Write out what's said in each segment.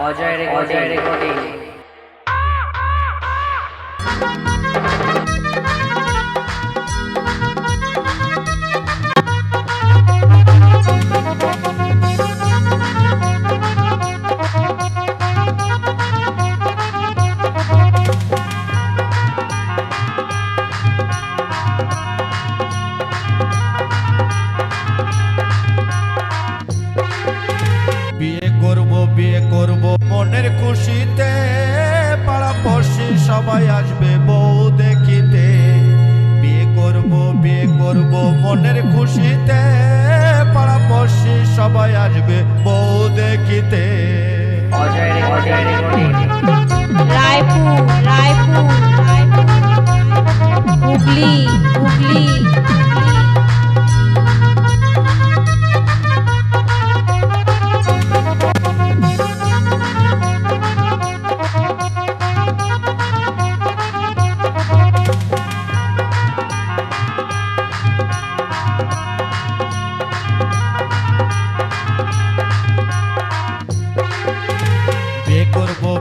Ajay recording. বিয়ে করব মনের খুশিতে, পাড়াপড়শি সবাই আসবে বউ দেখিতে। বিয়ে করব মনের খুশিতে, পাড়াপড়শি সবাই আসবে বউ দেখিতে। রায়পুর হুগলি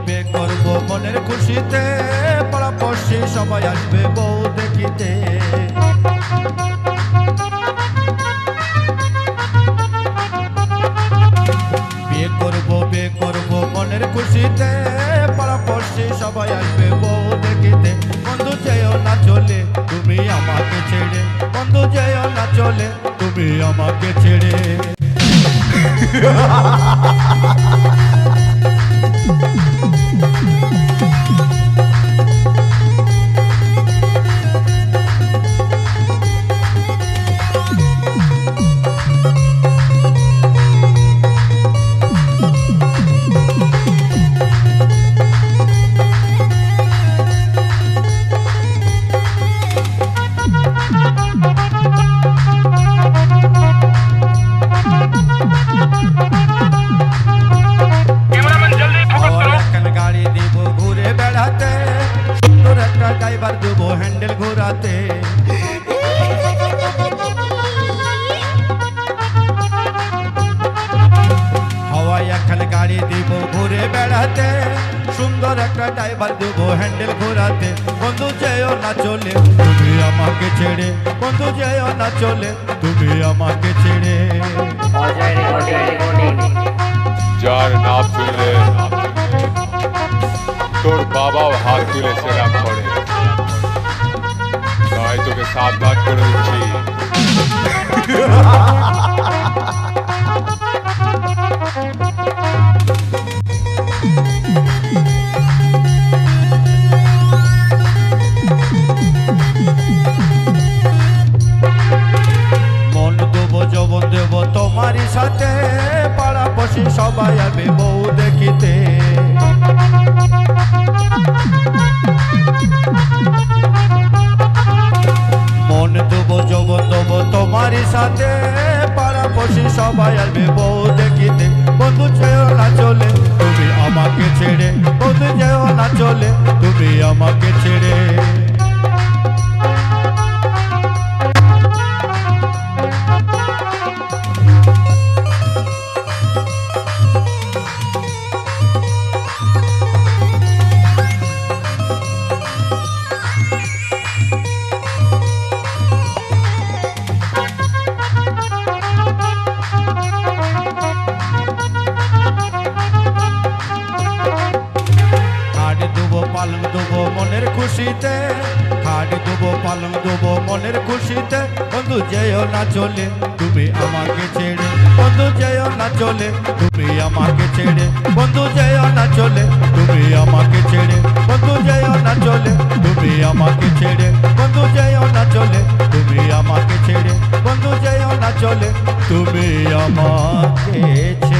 বিয়ে করব মনের খুশিতে, পাড়াপড়শি সবাই আসবে বউ দেখিতে। বিয়ে করব মনের খুশিতে, পাড়াপড়শি সবাই আসবে বউ দেখিতে। বন্ধু যেও না চলে তুমি আমাকে ছেড়ে, বন্ধু যেও না চলে তুমি আমাকে ছেড়ে। ড্রাইভার দেব হ্যান্ডেল ঘোরাতে। হাওয়ায় এখন গাড়ি দিব ঘুরে বেড়াতে, সুন্দর একটা ড্রাইভার দেব হ্যান্ডেল ঘোরাতে। বন্ধু যেও না চলে তুমি আমাকে ছেড়ে, বন্ধু যেও না চলে তুমি আমাকে ছেড়ে। যার নাম শুনলে তোর বাবাও হাত তুলে সেলাম করে, তাই তোকে সাবধান করে দিচ্ছি। মন দেবো যৌবন দেবো তোমারই সাথে, পাড়াপড়শি সবাই আসবে বউ দেখিতে। মন দেবো যৌবন দেবো তোমারই সাথে, পাড়াপড়শি সবাই আসবে বউ দেখিতে। বন্ধু যেও না চলে তুমি আমাকে ছেড়ে, বন্ধু যেও না চলে তুমি আমাকে ছেড়ে। পালং দেবো মনের খুশিতে, খাট দেবো পালং দেবো মনের খুশিতে। বন্ধু যেও না চলে তুমি আমাকে ছেড়ে, বন্ধু যেও না চলে তুমি আমাকে ছেড়ে, বন্ধু যেও না চলে তুমি আমাকে ছেড়ে, বন্ধু যেও না চলে তুমি আমাকে ছেড়ে, বন্ধু যেও না চলে তুমি আমাকে ছেড়ে, বন্ধু যেও না চলে তুমি আমাকে ছেড়ে।